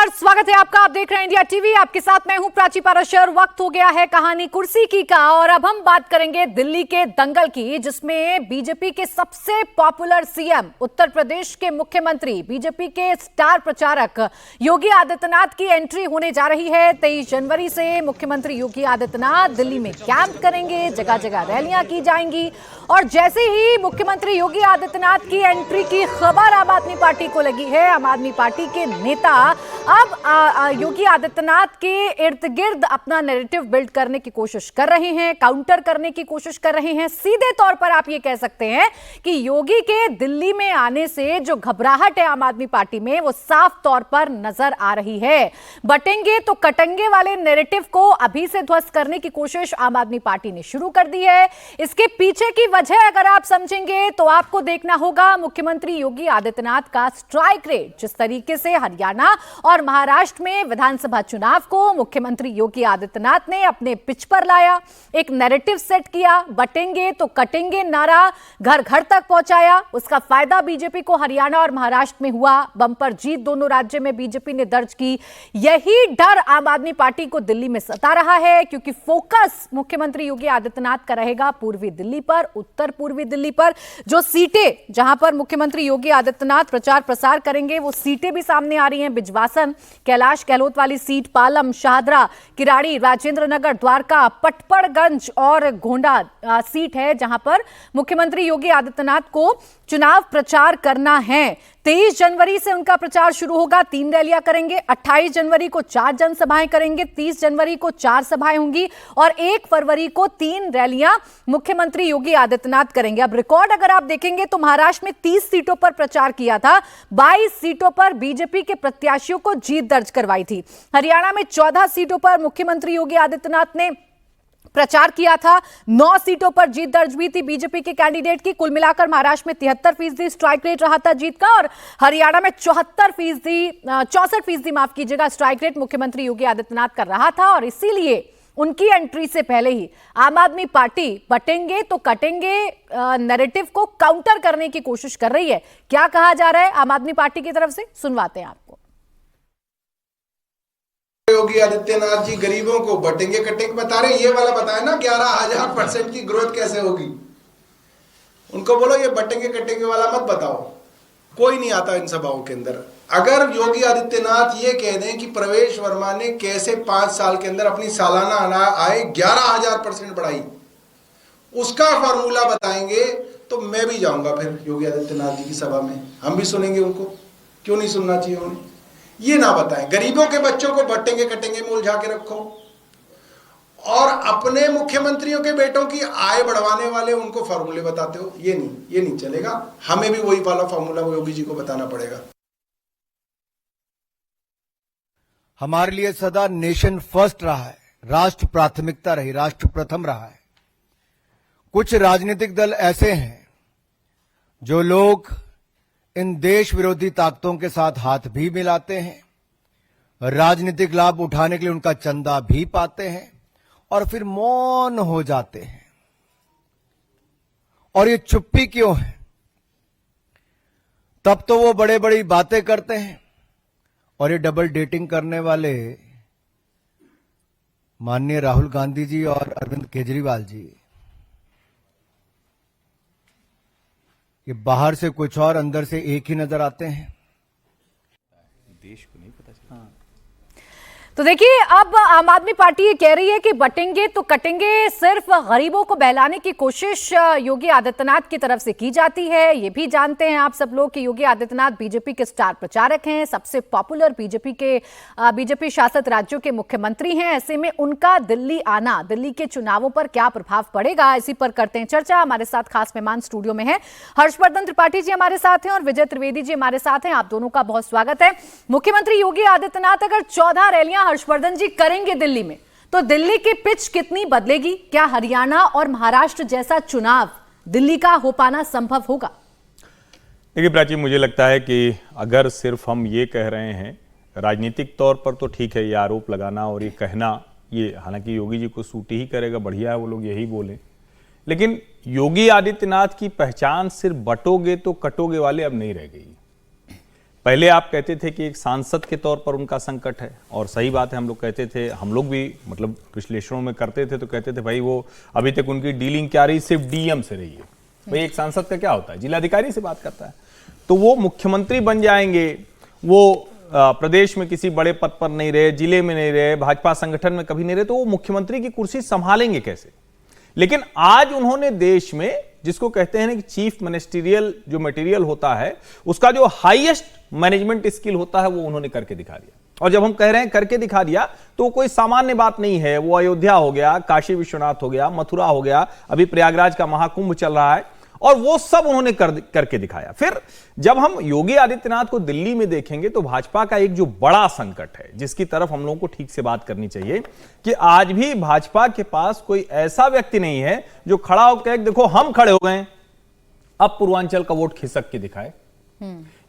नमस्कार, स्वागत है आपका। आप देख रहे हैं इंडिया टीवी। आपके साथ मैं हूं प्राची पाराशर। वक्त हो गया है कहानी कुर्सी की का, और अब हम बात करेंगे दिल्ली के दंगल की, जिसमें बीजेपी के सबसे पॉपुलर सीएम, उत्तर प्रदेश के मुख्यमंत्री, बीजेपी के स्टार प्रचारक योगी आदित्यनाथ की एंट्री होने जा रही है। 23 जनवरी से मुख्यमंत्री योगी आदित्यनाथ दिल्ली में कैंप करेंगे, जगह जगह रैलियां की जाएंगी। और जैसे ही मुख्यमंत्री योगी आदित्यनाथ की एंट्री की खबर आम आदमी पार्टी को लगी है, आम आदमी पार्टी के नेता अब योगी आदित्यनाथ के इर्द गिर्द अपना नैरेटिव बिल्ड करने की कोशिश कर रहे हैं, काउंटर करने की कोशिश कर रहे हैं। सीधे तौर पर आप ये कह सकते हैं कि योगी के दिल्ली में आने से जो घबराहट है आम आदमी पार्टी में, वो साफ तौर पर नजर आ रही है। बटेंगे तो कटेंगे वाले नैरेटिव को अभी से ध्वस्त करने की कोशिश आम आदमी पार्टी ने शुरू कर दी है। इसके पीछे की वजह अगर आप समझेंगे तो आपको देखना होगा मुख्यमंत्री योगी आदित्यनाथ का स्ट्राइक रेट। जिस तरीके से हरियाणा और महाराष्ट्र में विधानसभा चुनाव को मुख्यमंत्री योगी आदित्यनाथ ने अपने पिच पर लाया, एक नैरेटिव सेट किया, बटेंगे तो कटेंगे नारा घर घर तक पहुंचाया, उसका फायदा बीजेपी को हरियाणा और महाराष्ट्र में हुआ। बंपर जीत दोनों राज्य में बीजेपी ने दर्ज की। यही डर आम आदमी पार्टी को दिल्ली में सता रहा है, क्योंकि फोकस मुख्यमंत्री योगी आदित्यनाथ का रहेगा पूर्वी दिल्ली पर, उत्तर पूर्वी दिल्ली पर। जो सीटें जहां पर मुख्यमंत्री योगी आदित्यनाथ प्रचार प्रसार करेंगे, वो सीटें भी सामने आ रही हैं। बिजवासन, कैलाश गहलोत वाली सीट, पालम, शाहदरा, किराड़ी, राजेंद्र नगर, द्वारका, पटपड़गंज और गोंडा सीट है जहां पर मुख्यमंत्री योगी आदित्यनाथ को चुनाव प्रचार करना है। 23 जनवरी से उनका प्रचार शुरू होगा, 3 रैलियां करेंगे। 28 जनवरी को 4 जनसभाएं करेंगे, 30 जनवरी को 4 सभाएं होंगी और 1 फरवरी को 3 रैलियां मुख्यमंत्री योगी आदित्यनाथ करेंगे। अब रिकॉर्ड अगर आप देखेंगे तो महाराष्ट्र में 30 सीटों पर प्रचार किया था, 22 सीटों पर बीजेपी के प्रत्याशियों को जीत दर्ज करवाई थी। हरियाणा में 14 सीटों पर मुख्यमंत्री योगी आदित्यनाथ ने प्रचार किया था, 9 सीटों पर जीत दर्ज हुई थी बीजेपी के कैंडिडेट की। कुल मिलाकर महाराष्ट्र में 73% स्ट्राइक रेट रहा था जीत का, और हरियाणा में 64% माफ कीजिएगा स्ट्राइक रेट मुख्यमंत्री योगी आदित्यनाथ का रहा था। और इसीलिए उनकी एंट्री से पहले ही आम आदमी पार्टी बटेंगे तो कटेंगे नैरेटिव को काउंटर करने की कोशिश कर रही है। क्या कहा जा रहा है आम आदमी पार्टी की तरफ से, सुनवाते हैं आपको। योगी आदित्यनाथ जी गरीबों को बटेंगे कटेंगे बता रहे, ये वाला बताया ना 11,000% की ग्रोथ कैसे होगी। उनको बोलो ये बटेंगे कटेंगे वाला मत बताओ, कोई नहीं आता इन सभाओं के अंदर। अगर योगी आदित्यनाथ ये कह दें कि प्रवेश वर्मा ने कैसे 5 साल के अंदर अपनी सालाना आय 11,000% बढ़ाई, उसका फॉर्मूला बताएंगे तो मैं भी जाऊंगा फिर योगी आदित्यनाथ जी की सभा में, हम भी सुनेंगे उनको। क्यों नहीं सुनना चाहिए उन्हें? ये ना बताएं। गरीबों के बच्चों को बटेंगे कटेंगे में उलझा के रखो, और अपने मुख्यमंत्रियों के बेटों की आय बढ़वाने वाले उनको फॉर्मूले बताते हो। ये नहीं चलेगा। हमें भी वही वाला फॉर्मूला योगी जी को बताना पड़ेगा। हमारे लिए सदा नेशन फर्स्ट रहा है, राष्ट्र प्राथमिकता रही, राष्ट्र प्रथम रहा है। कुछ राजनीतिक दल ऐसे हैं जो लोग इन देश विरोधी ताकतों के साथ हाथ भी मिलाते हैं, राजनीतिक लाभ उठाने के लिए उनका चंदा भी पाते हैं और फिर मौन हो जाते हैं। और ये चुप्पी क्यों है? तब तो वो बड़े बड़ी बातें करते हैं, और ये डबल डेटिंग करने वाले माननीय राहुल गांधी जी और अरविंद केजरीवाल जी, ये बाहर से कुछ और अंदर से एक ही नजर आते हैं। देश को नहीं पता चला। तो देखिए, अब आम आदमी पार्टी ये कह रही है कि बटेंगे तो कटेंगे सिर्फ गरीबों को बहलाने की कोशिश योगी आदित्यनाथ की तरफ से की जाती है। ये भी जानते हैं आप सब लोग कि योगी आदित्यनाथ बीजेपी के स्टार प्रचारक हैं, सबसे पॉपुलर बीजेपी शासित राज्यों के मुख्यमंत्री हैं। ऐसे में उनका दिल्ली आना, दिल्ली के चुनावों पर क्या प्रभाव पड़ेगा, इसी पर करते हैं चर्चा। हमारे साथ खास मेहमान स्टूडियो में है, हर्षवर्धन त्रिपाठी जी हमारे साथ हैं और विजय त्रिवेदी जी हमारे साथ हैं। आप दोनों का बहुत स्वागत है। मुख्यमंत्री योगी आदित्यनाथ अगर 14 रैलियां हर्षवर्धन जी करेंगे दिल्ली में, तो दिल्ली की पिच कितनी बदलेगी? क्या हरियाणा और महाराष्ट्र जैसा चुनाव दिल्ली का हो पाना संभव होगा? देखिए प्राची, मुझे लगता है कि अगर सिर्फ हम ये कह रहे हैं, राजनीतिक तौर पर तो ठीक है ये आरोप लगाना और ये कहना, ये हालांकि योगी जी को सूट ही करेगा, बढ़िया है वो लोग यही बोले, लेकिन योगी आदित्यनाथ की पहचान सिर्फ बटोगे तो कटोगे वाले अब नहीं रह गई। पहले आप कहते थे कि एक सांसद के तौर पर उनका संकट है, और सही बात है, हम लोग कहते थे, हम लोग भी मतलब विश्लेषणों में करते थे तो कहते थे भाई वो अभी तक उनकी डीलिंग क्या रही, सिर्फ डीएम से रही है। भाई एक सांसद का क्या होता है, जिलाधिकारी से बात करता है, तो वो मुख्यमंत्री बन जाएंगे, वो प्रदेश में किसी बड़े पद पर नहीं रहे, जिले में नहीं रहे, भाजपा संगठन में कभी नहीं रहे, तो वो मुख्यमंत्री की कुर्सी संभालेंगे कैसे। लेकिन आज उन्होंने देश में जिसको कहते हैं ना कि चीफ मिनिस्टीरियल जो मटेरियल होता है, उसका जो हाईएस्ट मैनेजमेंट स्किल होता है, वो उन्होंने करके दिखा दिया। और जब हम कह रहे हैं करके दिखा दिया, तो कोई सामान्य बात नहीं है। वो अयोध्या हो गया, काशी विश्वनाथ हो गया, मथुरा हो गया, अभी प्रयागराज का महाकुंभ चल रहा है, और वो सब उन्होंने करके दिखाया। फिर जब हम योगी आदित्यनाथ को दिल्ली में देखेंगे तो भाजपा का एक जो बड़ा संकट है, जिसकी तरफ हम लोगों को ठीक से बात करनी चाहिए, कि आज भी भाजपा के पास कोई ऐसा व्यक्ति नहीं है जो खड़ा होकर देखो हम खड़े हो गए, अब पूर्वांचल का वोट खिसक के दिखाए।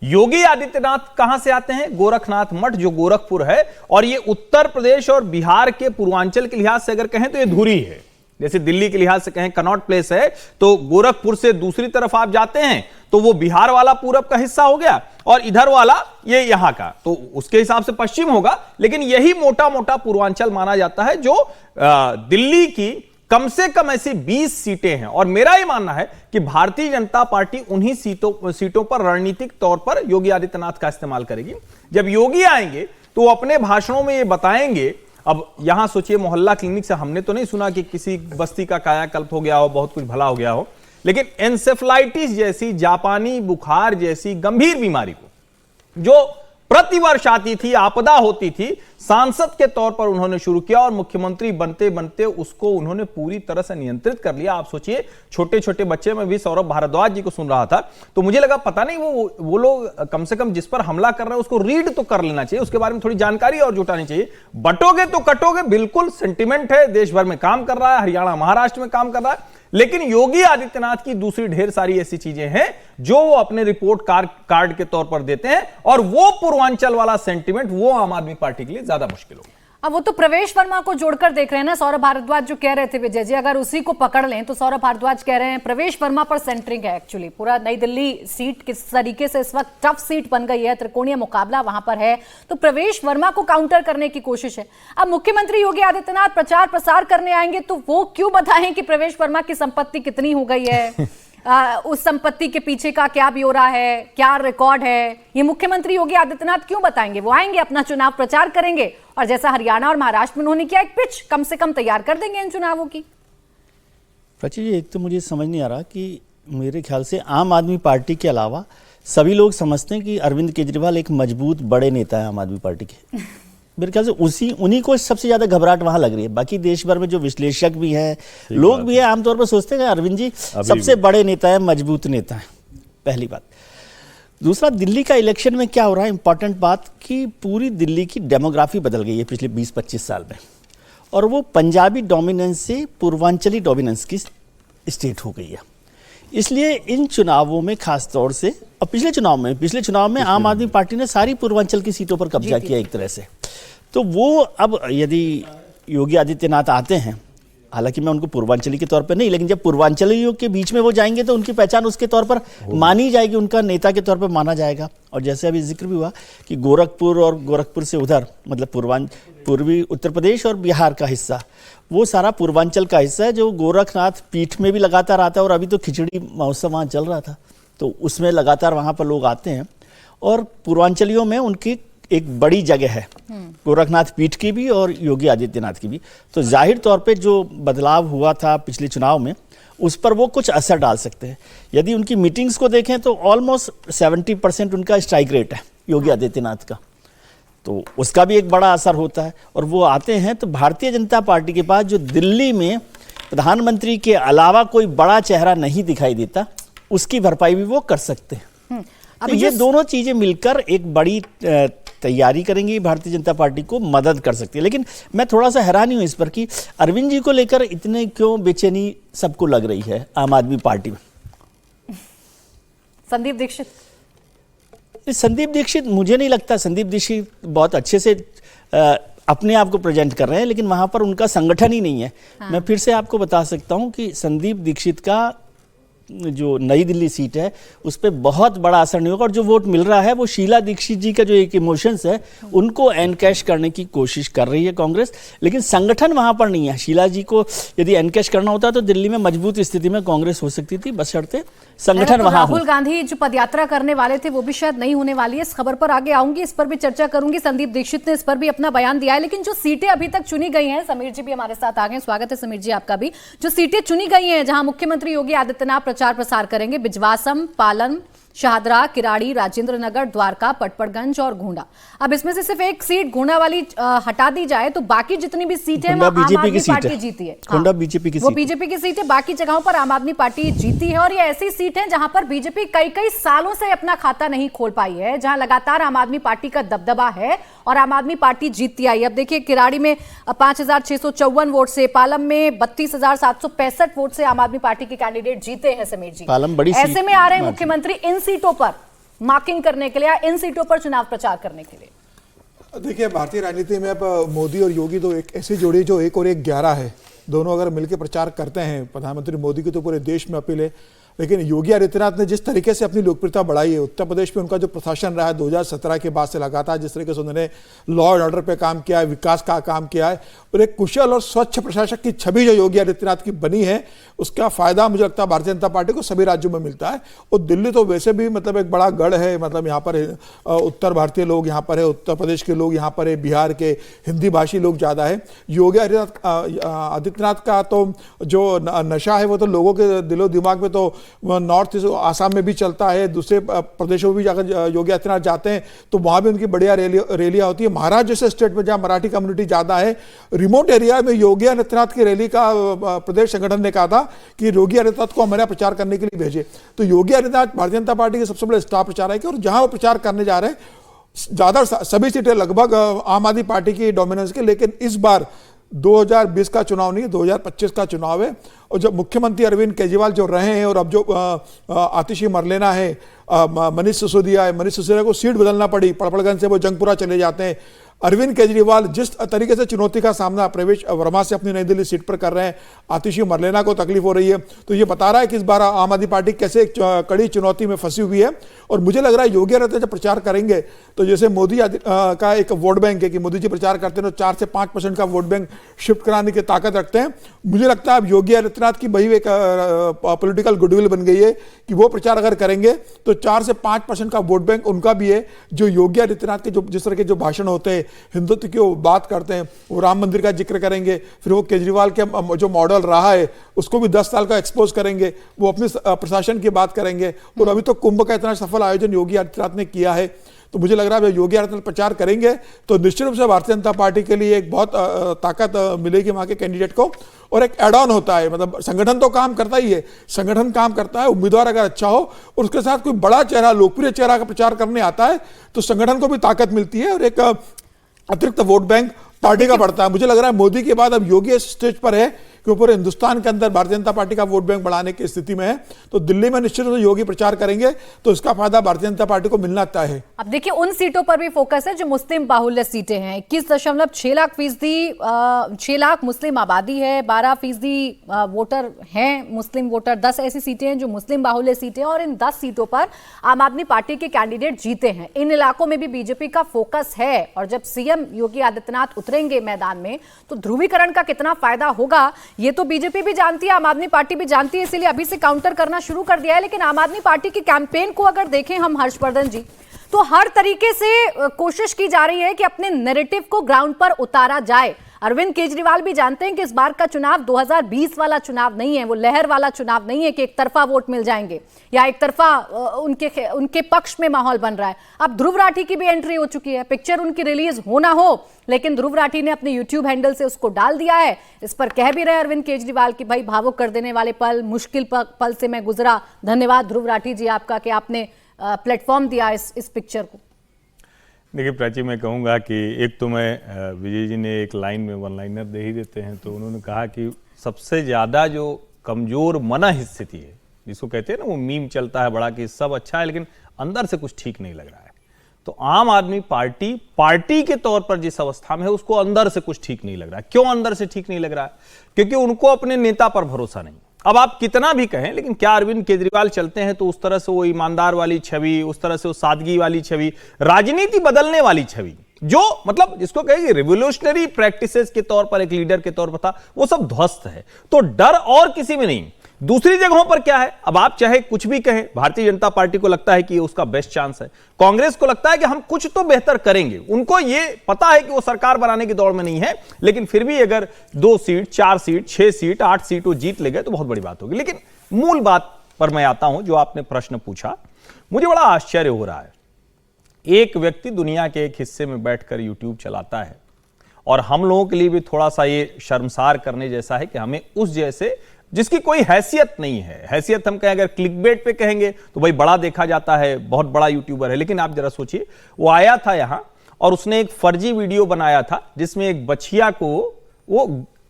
योगी आदित्यनाथ कहां से आते हैं? गोरखनाथ मठ जो गोरखपुर है, और ये उत्तर प्रदेश और बिहार के पूर्वांचल के लिहाज से अगर कहें तो ये धुरी है। जैसे दिल्ली के लिहाज से कहें कनॉट प्लेस है, तो गोरखपुर से दूसरी तरफ आप जाते हैं तो वो बिहार वाला पूरब का हिस्सा हो गया, और इधर वाला ये यहां का, तो उसके हिसाब से पश्चिम होगा। लेकिन यही मोटा मोटा पूर्वांचल माना जाता है, जो दिल्ली की कम से कम ऐसी 20 सीटें हैं। और मेरा यह मानना है कि भारतीय जनता पार्टी उन्हीं सीटों पर रणनीतिक तौर पर योगी आदित्यनाथ का इस्तेमाल करेगी। जब योगी आएंगे तो वो अपने भाषणों में ये बताएंगे। अब यहां सोचिए, मोहल्ला क्लिनिक से हमने तो नहीं सुना कि किसी बस्ती का कायाकल्प हो गया हो, बहुत कुछ भला हो गया हो, लेकिन एन्सेफेलाइटिस जैसी, जापानी बुखार जैसी गंभीर बीमारी को जो प्रतिवर्ष आती थी, आपदा होती थी, सांसद के तौर पर उन्होंने शुरू किया, और मुख्यमंत्री बनते बनते उसको उन्होंने पूरी तरह से नियंत्रित कर लिया। आप सोचिए, छोटे छोटे बच्चे, में भी सौरभ भारद्वाज जी को सुन रहा था तो मुझे लगा पता नहीं वो लोग कम से कम जिस पर हमला कर रहे हैं उसको रीड तो कर लेना चाहिए, उसके बारे में थोड़ी जानकारी और जुटानी चाहिए। बटोगे तो कटोगे, बिल्कुल सेंटिमेंट है, देश भर में काम कर रहा है, हरियाणा महाराष्ट्र में काम कर रहा है। लेकिन योगी आदित्यनाथ की दूसरी ढेर सारी ऐसी चीजें हैं जो वो अपने रिपोर्ट कार्ड के तौर पर देते हैं, और वो पूर्वांचल वाला सेंटिमेंट वो आम आदमी पार्टी के लिए ज्यादा मुश्किल होगा। अब वो तो प्रवेश वर्मा को जोड़कर देख रहे हैं ना, सौरभ भारद्वाज जो कह रहे थे विजय जी, अगर उसी को पकड़ लें तो सौरभ भारद्वाज कह रहे हैं प्रवेश वर्मा पर सेंटरिंग है। एक्चुअली पूरा नई दिल्ली सीट किस तरीके से इस वक्त टफ सीट बन गई है, त्रिकोणीय मुकाबला वहां पर है, तो प्रवेश वर्मा को काउंटर करने की कोशिश है। अब मुख्यमंत्री योगी आदित्यनाथ प्रचार प्रसार करने आएंगे तो वो क्यों बताएं कि प्रवेश वर्मा की संपत्ति कितनी हो गई है, उस संपत्ति के पीछे का क्या ब्यौरा है, क्या रिकॉर्ड है, ये मुख्यमंत्री योगी आदित्यनाथ क्यों बताएंगे? वो आएंगे, अपना चुनाव प्रचार करेंगे, और जैसा हरियाणा और महाराष्ट्र में उन्होंने किया, एक पिच कम से कम तैयार कर देंगे इन चुनावों की। प्राची जी, एक तो मुझे समझ नहीं आ रहा कि मेरे ख्याल से आम आदमी पार्टी के अलावा सभी लोग समझते हैं कि अरविंद केजरीवाल एक मजबूत बड़े नेता है आम आदमी पार्टी के। मेरे ख्याल से उन्हीं को सबसे ज्यादा घबराहट वहां लग रही है। बाकी देश भर में जो विश्लेषक भी हैं, लोग भी हैं, आमतौर पर सोचते हैं अरविंद जी सबसे बड़े नेता है, मजबूत नेता है, पहली बात। दूसरा, दिल्ली का इलेक्शन में क्या हो रहा है, इंपॉर्टेंट बात कि पूरी दिल्ली की डेमोग्राफी बदल गई है पिछले 20-25 साल में, और वो पंजाबी डोमिनेंस से पूर्वांचली डोमिनेंस की स्टेट हो गई है। इसलिए इन चुनावों में खास तौर से, और पिछले चुनाव में आम आदमी पार्टी ने सारी पूर्वांचल की सीटों पर कब्जा किया एक तरह से। तो वो अब यदि योगी आदित्यनाथ आते हैं, हालांकि मैं उनको पूर्वांचली के तौर पर नहीं, लेकिन जब पूर्वांचलियों के बीच में वो जाएंगे तो उनकी पहचान उसके तौर पर मानी जाएगी, उनका नेता के तौर पर माना जाएगा। और जैसे अभी जिक्र भी हुआ कि गोरखपुर और गोरखपुर से उधर, मतलब पूर्वी उत्तर प्रदेश और बिहार का हिस्सा, वो सारा पूर्वांचल का हिस्सा है, जो गोरखनाथ पीठ में भी लगातार आता है, और अभी तो खिचड़ी महोत्सव वहाँ चल रहा था, तो उसमें लगातार वहाँ पर लोग आते हैं, और पूर्वांचलियों में उनकी एक बड़ी जगह है, गोरखनाथ पीठ की भी और योगी आदित्यनाथ की भी। तो जाहिर तौर पे जो बदलाव हुआ था पिछले चुनाव में, उस पर वो कुछ असर डाल सकते हैं। यदि उनकी मीटिंग्स को देखें तो ऑलमोस्ट 70% उनका स्ट्राइक रेट है योगी आदित्यनाथ का, तो उसका भी एक बड़ा असर होता है। और वो आते हैं तो भारतीय जनता पार्टी के पास जो दिल्ली में प्रधानमंत्री के अलावा कोई बड़ा चेहरा नहीं दिखाई देता, उसकी भरपाई भी वो कर सकते हैं। तो ये दोनों चीजें मिलकर एक बड़ी तैयारी करेंगी, भारतीय जनता पार्टी को मदद कर सकती है। लेकिन मैं थोड़ा सा हैरान हूं इस पर कि अरविंद जी को लेकर इतने क्यों बेचैनी सबको लग रही है आम आदमी पार्टी में। संदीप दीक्षित मुझे नहीं लगता, संदीप दीक्षित बहुत अच्छे से अपने आप को प्रेजेंट कर रहे हैं, लेकिन वहां पर उनका संगठन ही नहीं है। मैं फिर से आपको बता सकता हूं कि संदीप दीक्षित का जो नई दिल्ली सीट है उस पर बहुत बड़ा असर नहीं होगा, और जो वोट मिल रहा है वो शीला दीक्षित जी का जो एक इमोशंस है उनको एनकैश करने की कोशिश कर रही है कांग्रेस, लेकिन संगठन वहां पर नहीं है। शीला जी को यदि एनकैश करना होता तो दिल्ली में मजबूत स्थिति में कांग्रेस हो सकती थी, बशर्ते संगठन तो वहां हो। राहुल गांधी जो पदयात्रा करने वाले थे वो भी शायद नहीं होने वाली है। इस खबर पर आगे आऊंगी, इस पर भी चर्चा करूंगी। संदीप दीक्षित ने इस पर भी अपना बयान दिया है, लेकिन जो सीटें अभी तक चुनी गई हैं, समीर जी भी हमारे साथ आ गए, स्वागत है समीर जी आपका भी। जो सीटें चुनी गई हैं जहां मुख्यमंत्री योगी आदित्यनाथ प्रचार प्रसार करेंगे, बिजवासम, पालन, शाहदरा, किराड़ी, राजेंद्र नगर, द्वारका, पटपड़गंज और गोंडा। अब इसमें से सिर्फ एक सीट गोंडा वाली हटा दी जाए तो बाकी जितनी भी सीटें हैं वो आम आदमी पार्टी जीती है। गोंडा बीजेपी की वो सीट, बीजेपी की सीट है, बाकी जगहों पर आम आदमी पार्टी जीती है। और ये ऐसी सीट है जहां पर बीजेपी कई कई सालों से अपना खाता नहीं खोल पाई है, जहां लगातार आम आदमी पार्टी का दबदबा है और आम आदमी पार्टी जीतती आई। अब देखिए किराड़ी में 5,654 वोट से, पालम में 32,765 वोट से आम आदमी पार्टी के कैंडिडेट जीते हैं समीर जी। पालम बड़ी ऐसे में आ रहे हैं मुख्यमंत्री इन सीटों पर मार्किंग करने के लिए या इन सीटों पर चुनाव प्रचार करने के लिए। देखिए, भारतीय राजनीति में अब मोदी और योगी तो एक ऐसी जोड़ी जो 1 और 1 11 है। दोनों अगर मिलकर प्रचार करते हैं, प्रधानमंत्री मोदी की तो पूरे देश में अपील है, लेकिन योगी आदित्यनाथ ने जिस तरीके से अपनी लोकप्रियता बढ़ाई है, उत्तर प्रदेश में उनका जो प्रशासन रहा है 2017 के बाद से लगातार जिस तरीके से उन्होंने लॉ एंड ऑर्डर पे काम किया है, विकास का काम किया है और एक कुशल और स्वच्छ प्रशासक की छवि जो योगी आदित्यनाथ की बनी है, उसका फायदा मुझे लगता है भारतीय जनता पार्टी को सभी राज्यों में मिलता है। और दिल्ली तो वैसे भी मतलब एक बड़ा गढ़ है, मतलब यहाँ पर उत्तर भारतीय लोग यहाँ पर है, उत्तर प्रदेश के लोग यहाँ पर है, बिहार के हिंदी भाषी लोग ज़्यादा है। योगी आदित्यनाथ का तो जो नशा है वो तो लोगों के दिलो दिमाग में तो नॉर्थ ईस्ट आसाम में भी चलता है, दूसरे प्रदेशों में भी जाकर योगी आदित्यनाथ जाते हैं तो वहाँ भी उनकी बढ़िया रैलियाँ होती है। महाराष्ट्र जैसे स्टेट में जहाँ मराठी कम्युनिटी ज़्यादा है, रिमोट एरिया में योगी आदित्यनाथ की रैली का प्रदेश संगठन ने कहा था कि योगी आदित्यनाथ को हमारे प्रचार करने के लिए भेजे। तो योगी आदित्यनाथ भारतीय जनता पार्टी के सबसे बड़े स्टार प्रचारक है और जहाँ वो प्रचार करने जा रहे हैं ज़्यादा सभी सीटें लगभग आम आदमी पार्टी की डोमिनेंस के। लेकिन इस बार 2020 का चुनाव नहीं, 2025 का चुनाव है और जब मुख्यमंत्री अरविंद केजरीवाल जो रहे हैं और अब जो आतिशी मरलेना है, मनीष सिसोदिया है, मनीष सिसोदिया को सीट बदलना पड़ी, पड़पड़गंज से वो जंगपुरा चले जाते हैं। अरविंद केजरीवाल जिस तरीके से चुनौती का सामना प्रवेश वर्मा से अपनी नई दिल्ली सीट पर कर रहे हैं, आतिशी मरलेना को तकलीफ हो रही है, तो ये बता रहा है कि इस बार आम आदमी पार्टी कैसे एक कड़ी चुनौती में फंसी हुई है। और मुझे लग रहा है योगी आदित्यनाथ जब प्रचार करेंगे तो जैसे मोदी का एक वोट बैंक है कि मोदी जी प्रचार करते हैं तो 4 से 5% का वोट बैंक शिफ्ट कराने की ताकत रखते हैं। मुझे लगता है अब योगी आदित्यनाथ की वही एक पॉलिटिकल गुडविल बन गई है कि वो प्रचार अगर करेंगे तो 4 से 5% का वोट बैंक उनका भी है। जो योगी आदित्यनाथ के जो जिस तरह के जो भाषण होते हैं, हिंदुत्व की वो बात करते हैं, वो राम मंदिर का जिक्र करेंगे, फिर वो केजरीवाल के जो मॉडल रहा है उसको भी 10 साल का एक्सपोज करेंगे, वो अपने प्रशासन की बात करेंगे। और अभी तो कुंभ का इतना सफल आयोजन योगी आदित्यनाथ ने किया है, तो मुझे लग रहा है योगी आदित्यनाथ प्रचार करेंगे तो निश्चित रूप से भारतीय जनता पार्टी के लिए एक बहुत ताकत मिलेगी वहां के कैंडिडेट को। और एक एड ऑन होता है, मतलब संगठन तो काम करता ही है, संगठन काम करता है, उम्मीदवार अगर अच्छा हो और उसके साथ कोई बड़ा चेहरा, लोकप्रिय चेहरा का प्रचार करने आता है तो संगठन को भी ताकत मिलती है और एक अतिरिक्त वोट बैंक पार्टी का बढ़ता है। मुझे लग रहा है मोदी के बाद अब योगी इस स्टेज पर है कि वो पूरे हिंदुस्तान के अंदर भारतीय जनता पार्टी का वोट बैंक बढ़ाने की स्थिति में है, तो दिल्ली में निश्चित रूप से योगी प्रचार करेंगे तो इसका फायदा भारतीय जनता पार्टी को मिलना तय है। अब देखिए उन सीटों पर भी फोकस है जो मुस्लिम बाहुल्य सीटें हैं। 21.6 लाख मुस्लिम आबादी है, 12% वोटर हैं मुस्लिम वोटर, 10 ऐसी सीटें हैं जो मुस्लिम बाहुल्य सीटें हैं और इन 10 सीटों पर आम आदमी पार्टी के कैंडिडेट जीते हैं। इन इलाकों में भी बीजेपी का फोकस है और जब सीएम योगी आदित्यनाथ उतरेंगे मैदान में तो ध्रुवीकरण का कितना फायदा होगा ये तो बीजेपी भी जानती है, आम आदमी पार्टी भी जानती है, इसीलिए अभी से काउंटर करना शुरू कर दिया है। लेकिन आम आदमी पार्टी की कैंपेन को अगर देखें हम हर्षवर्धन जी, तो हर तरीके से कोशिश की जा रही है कि अपने नैरेटिव को ग्राउंड पर उतारा जाए। अरविंद केजरीवाल भी जानते हैं कि इस बार का चुनाव 2020 वाला चुनाव नहीं है, वो लहर वाला चुनाव नहीं है कि एक तरफा वोट मिल जाएंगे या एक तरफा उनके पक्ष में माहौल बन रहा है। अब ध्रुव राठी की भी एंट्री हो चुकी है, पिक्चर उनकी रिलीज हो ना हो लेकिन ध्रुव राठी ने अपने यूट्यूब हैंडल से उसको डाल दिया है। इस पर कह भी रहे अरविंद केजरीवाल की भाई भावुक कर देने वाले पल, मुश्किल पल से मैं गुजरा, धन्यवाद ध्रुव राठी जी आपका कि आपने प्लेटफॉर्म दिया इस पिक्चर को। देखिए प्राची, मैं कहूँगा कि एक तो मैं विजय जी ने एक लाइन में वन लाइनर दे ही देते हैं, तो उन्होंने कहा कि सबसे ज़्यादा जो कमज़ोर मनः स्थिति है, जिसको कहते हैं ना वो मीम चलता है बड़ा कि सब अच्छा है लेकिन अंदर से कुछ ठीक नहीं लग रहा है, तो आम आदमी पार्टी के तौर पर जिस अवस्था में है उसको अंदर से कुछ ठीक नहीं लग रहा है। क्यों अंदर से ठीक नहीं लग रहा है? क्योंकि उनको अपने नेता पर भरोसा नहीं। अब आप कितना भी कहें, लेकिन क्या अरविंद केजरीवाल चलते हैं तो उस तरह से वो ईमानदार वाली छवि, उस तरह से वो सादगी वाली छवि, राजनीति बदलने वाली छवि, जो मतलब जिसको कहेंगे रिवोल्यूशनरी प्रैक्टिसेस के तौर पर एक लीडर के तौर पर था, वो सब ध्वस्त है। तो डर और किसी में नहीं। दूसरी जगहों पर क्या है, अब आप चाहे कुछ भी कहें, भारतीय जनता पार्टी को लगता है कि ये उसका बेस्ट चांस है, कांग्रेस को लगता है कि हम कुछ तो बेहतर करेंगे, उनको ये पता है कि वो सरकार बनाने की दौड़ में नहीं है, लेकिन फिर भी अगर 2 सीट, 4 सीट, 6 सीट, 8 सीट वो जीत ले गए तो बहुत बड़ी बात होगी। लेकिन मूल बात पर मैं आता हूं, जो आपने प्रश्न पूछा, मुझे बड़ा आश्चर्य हो रहा है। एक व्यक्ति दुनिया के एक हिस्से में बैठकर यूट्यूब चलाता है, और हम लोगों के लिए भी थोड़ा सा ये शर्मसार करने जैसा है कि हमें उस जैसे, जिसकी कोई हैसियत नहीं है, हैसियत हम कहें अगर क्लिकबेट पे कहेंगे तो भाई बड़ा देखा जाता है, बहुत बड़ा यूट्यूबर है, लेकिन आप जरा सोचिए, वो आया था यहां और उसने एक फर्जी वीडियो बनाया था जिसमें एक बछिया को वो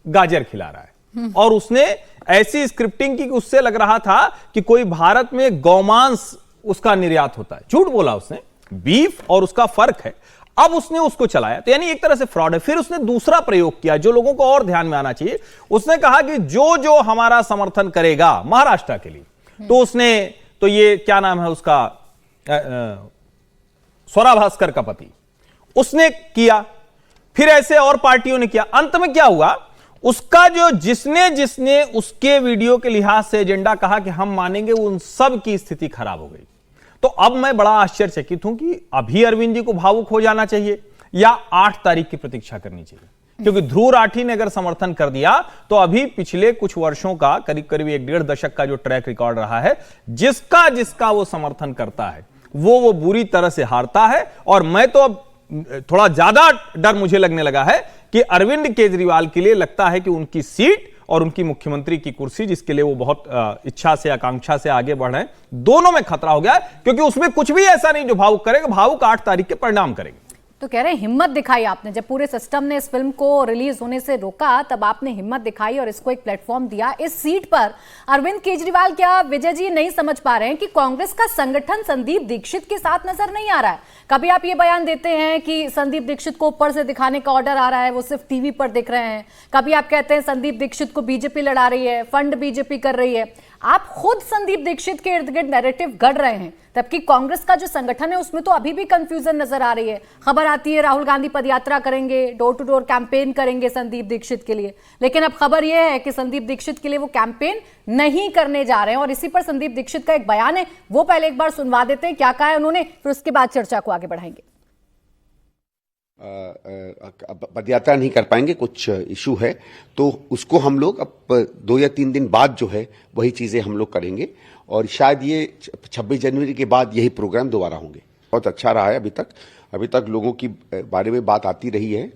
गाजर खिला रहा है, और उसने ऐसी स्क्रिप्टिंग की कि उससे लग रहा था कि कोई भारत में गौमांस उसका निर्यात होता है। झूठ बोला उसने, बीफ और उसका फर्क है। अब उसने उसको चलाया, तो यानी एक तरह से फ्रॉड है। फिर उसने दूसरा प्रयोग किया जो लोगों को और ध्यान में आना चाहिए। उसने कहा कि जो जो हमारा समर्थन करेगा महाराष्ट्र के लिए, तो उसने, तो ये क्या नाम है उसका, स्वरा भास्कर का पति, उसने किया, फिर ऐसे और पार्टियों ने किया। अंत में क्या हुआ, उसका जो जिसने उसके वीडियो के लिहाज से एजेंडा कहा कि हम मानेंगे, उन सब की स्थिति खराब हो गई। तो अब मैं बड़ा आश्चर्यचकित हूं कि अभी अरविंद जी को भावुक हो जाना चाहिए या 8 तारीख की प्रतीक्षा करनी चाहिए, क्योंकि ध्रुव राठी ने अगर समर्थन कर दिया तो अभी पिछले कुछ वर्षों का करीब करीब 1.5 दशक का जो ट्रैक रिकॉर्ड रहा है, जिसका वो समर्थन करता है वो बुरी तरह से हारता है। और मैं तो अब थोड़ा ज्यादा डर मुझे लगने लगा है कि अरविंद केजरीवाल के लिए लगता है कि उनकी सीट और उनकी मुख्यमंत्री की कुर्सी, जिसके लिए वो बहुत इच्छा से, आकांक्षा से आगे बढ़ रहे हैं, दोनों में खतरा हो गया है, क्योंकि उसमें कुछ भी ऐसा नहीं जो भावुक करेगा। भावुक 8 तारीख के परिणाम करेंगे। तो कह रहे हैं हिम्मत दिखाई आपने, जब पूरे सिस्टम ने इस फिल्म को रिलीज होने से रोका तब आपने हिम्मत दिखाई और इसको एक प्लेटफॉर्म दिया। इस सीट पर अरविंद केजरीवाल, क्या विजय जी नहीं समझ पा रहे हैं कि कांग्रेस का संगठन संदीप दीक्षित के साथ नजर नहीं आ रहा है? कभी आप ये बयान देते हैं कि संदीप दीक्षित को ऊपर से दिखाने का ऑर्डर आ रहा है, वो सिर्फ टीवी पर दिख रहे हैं। कभी आप कहते हैं संदीप दीक्षित को बीजेपी लड़ा रही है, फंड बीजेपी कर रही है। आप खुद संदीप दीक्षित के इर्द गिर्द नैरेटिव गढ़ रहे हैं, जबकि कांग्रेस का जो संगठन है उसमें तो अभी भी कंफ्यूजन नजर आ रही है। खबर आती है राहुल गांधी पदयात्रा करेंगे, डोर टू डोर कैंपेन करेंगे संदीप दीक्षित के लिए, लेकिन अब खबर यह है कि संदीप दीक्षित के लिए वो कैंपेन नहीं करने जा रहे हैं। और इसी पर संदीप दीक्षित का एक बयान है, वो पहले एक बार सुनवा देते हैं, क्या कहा है उन्होंने, फिर उसके बाद चर्चा को आगे बढ़ाएंगे। पदयात्रा नहीं कर पाएंगे, कुछ इशू है, तो उसको हम लोग अब 2 या 3 दिन बाद जो है वही चीजें हम लोग करेंगे, और शायद ये 26 जनवरी के बाद यही प्रोग्राम दोबारा होंगे। बहुत अच्छा रहा है अभी तक लोगों की बारे में बात आती रही है,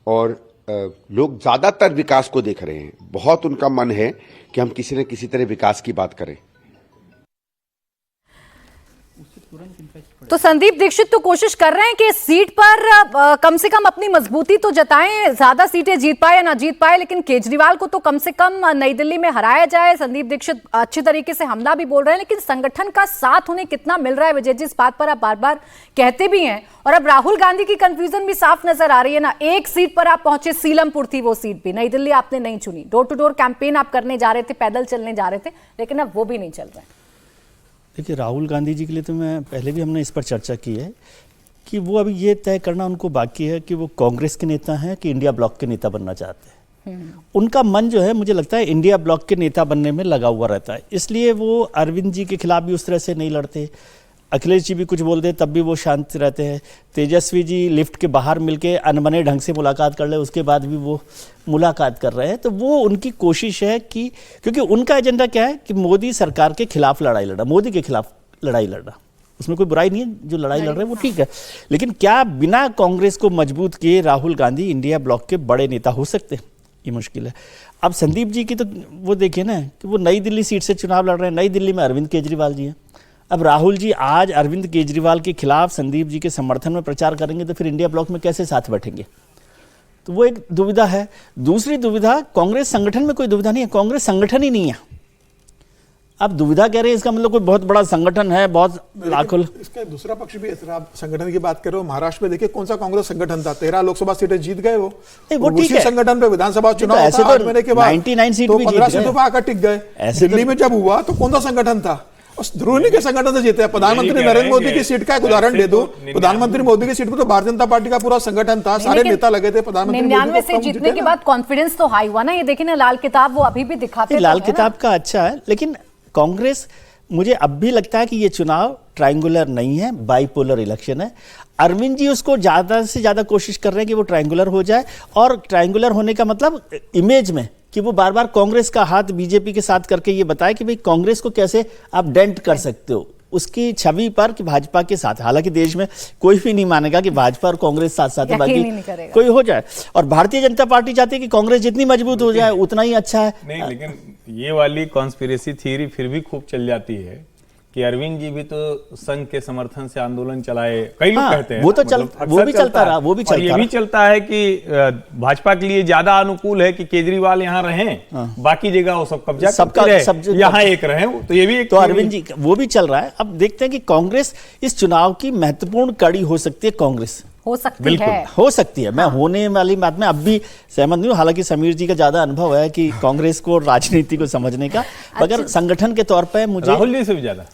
और लोग ज्यादातर विकास को देख रहे हैं। बहुत उनका मन है कि हम किसी न किसी तरह विकास की बात करें। तो संदीप दीक्षित तो कोशिश कर रहे हैं कि इस सीट पर कम से कम अपनी मजबूती तो जताएं, ज्यादा सीटें जीत पाए या ना जीत पाए, लेकिन केजरीवाल को तो कम से कम नई दिल्ली में हराया जाए। संदीप दीक्षित अच्छी तरीके से हमला भी बोल रहे हैं, लेकिन संगठन का साथ उन्हें कितना मिल रहा है विजय जी, इस बात पर आप बार बार कहते भी हैं। और अब राहुल गांधी की कंफ्यूजन भी साफ नजर आ रही है ना। एक सीट पर आप पहुंचे, सीलमपुर थी वो सीट भी, नई दिल्ली आपने नहीं चुनी। डोर टू डोर कैंपेन आप करने जा रहे थे, पैदल चलने जा रहे थे, लेकिन अब वो भी नहीं चल रहा है। देखिए, राहुल गांधी जी के लिए तो मैं पहले भी हमने इस पर चर्चा की है कि वो अभी ये तय करना उनको बाकी है कि वो कांग्रेस के नेता हैं कि इंडिया ब्लॉक के नेता बनना चाहते हैं। उनका मन जो है, मुझे लगता है इंडिया ब्लॉक के नेता बनने में लगा हुआ रहता है, इसलिए वो अरविंद जी के खिलाफ भी उस तरह से नहीं लड़ते। अखिलेश जी भी कुछ बोलते तब भी वो शांत रहते हैं। तेजस्वी जी लिफ्ट के बाहर मिलके अनबने ढंग से मुलाकात कर ले, उसके बाद भी वो मुलाकात कर रहे हैं। तो वो उनकी कोशिश है कि, क्योंकि उनका एजेंडा क्या है कि मोदी सरकार के खिलाफ लड़ाई लड़ना, मोदी के खिलाफ लड़ाई लड़ना, उसमें कोई बुराई नहीं है, जो लड़ाई लड़ रहे हैं वो ठीक है। लेकिन क्या बिना कांग्रेस को मजबूत किए राहुल गांधी इंडिया ब्लॉक के बड़े नेता हो सकते हैं? ये मुश्किल है। अब संदीप जी की तो वो देखिए ना कि वो नई दिल्ली सीट से चुनाव लड़ रहे हैं, नई दिल्ली में अरविंद केजरीवाल जी हैं। अब राहुल जी आज अरविंद केजरीवाल के खिलाफ संदीप जी के समर्थन में प्रचार करेंगे तो फिर इंडिया ब्लॉक में कैसे साथ बैठेंगे? तो वो एक दुविधा है। दूसरी दुविधा, कांग्रेस संगठन में कोई दुविधा नहीं है, कांग्रेस संगठन ही नहीं है। आप दुविधा कह रहे हैं, इसका मतलब कोई बहुत बड़ा संगठन है, बहुत लाखों। इसका दूसरा पक्ष भी है सर, आप संगठन की बात कर रहे हो, महाराष्ट्र में देखिए कौन सा कांग्रेस संगठन था, 13 लोकसभा सीटें जीत गए वो ठीक उसी है। संगठन पे विधानसभा चुनाव ऐसे था, तो 8 महीने के बाद 99 सीट तो भी जीत 15 गए। सीटों पर आकर टिक गए। ऐसे दिल्ली तो- में जब हुआ तो कौन सा संगठन था, और जरूरी नहीं के संगठन से जीते। प्रधानमंत्री नरेंद्र मोदी की सीट का एक उदाहरण दे दो, प्रधानमंत्री मोदी की सीट पर तो भारतीय जनता पार्टी का पूरा संगठन था, सारे नेता लगे थे। प्रधानमंत्री 99 से जीतने के बाद कॉन्फिडेंस तो हाई हुआ ना, ये देखिए ना लाल किताब वो अभी भी दिखाते लाल तो है ना। किताब का अच्छा है, लेकिन कांग्रेस, मुझे अब भी लगता है कि ये चुनाव ट्रायंगुलर नहीं है, बाइपोलर इलेक्शन है। अरविंद जी उसको ज्यादा से ज्यादा कोशिश कर रहे हैं कि वो ट्रायंगुलर हो जाए, और ट्रायंगुलर होने का मतलब इमेज में कि वो बार बार कांग्रेस का हाथ बीजेपी के साथ करके ये बताए कि भाई कांग्रेस को कैसे आप डेंट कर सकते हो, उसकी छवि पर कि भाजपा के साथ। हालांकि देश में कोई भी नहीं मानेगा कि भाजपा और कांग्रेस साथ साथ है, यकीन ही नहीं बाकी करेगा। कोई हो जाए। और भारतीय जनता पार्टी चाहती है कि कांग्रेस जितनी मजबूत हो जाए उतना ही अच्छा है। नहीं, लेकिन ये वाली कॉन्स्पिरेसी थ्योरी फिर भी खूब चल जाती है कि अरविंद जी भी तो संघ के समर्थन से आंदोलन चलाए, कई लोग हाँ, कहते हैं। वो तो अक्सर वो भी चलता रहा, वो भी और ये चलता भी रहा। चलता है कि भाजपा के लिए ज्यादा अनुकूल है कि केजरीवाल यहाँ रहें, बाकी जगह वो सब कब्जा सबका- करते रहे, सब- यहाँ एक रहे। तो ये भी एक तो अरविंद जी वो भी चल रहा है। अब देखते हैं कि कांग्रेस इस चुनाव की महत्वपूर्ण कड़ी हो सकती है। कांग्रेस हो सकती बिल्कुल। है। हो सकती है, मैं होने वाली बात में अब भी सहमत नहीं हूं। हालांकि समीर जी का ज्यादा अनुभव है कि कांग्रेस को राजनीति को समझने का, मगर संगठन के तौर पर मुझे राहुल जी से भी ज्यादा।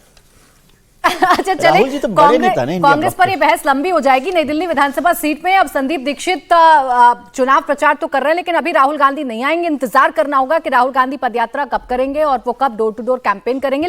अच्छा चले, राहुल जी तो बड़े नेता ने इंडिया कांग्रेस ब्लॉक पर ये बहस लंबी हो जाएगी। नई दिल्ली विधानसभा सीट में अब संदीप दीक्षित चुनाव प्रचार तो कर रहे हैं, लेकिन अभी राहुल गांधी नहीं आएंगे। इंतजार करना होगा कि राहुल गांधी पदयात्रा कब करेंगे और वो कब डोर टू डोर कैंपेन करेंगे।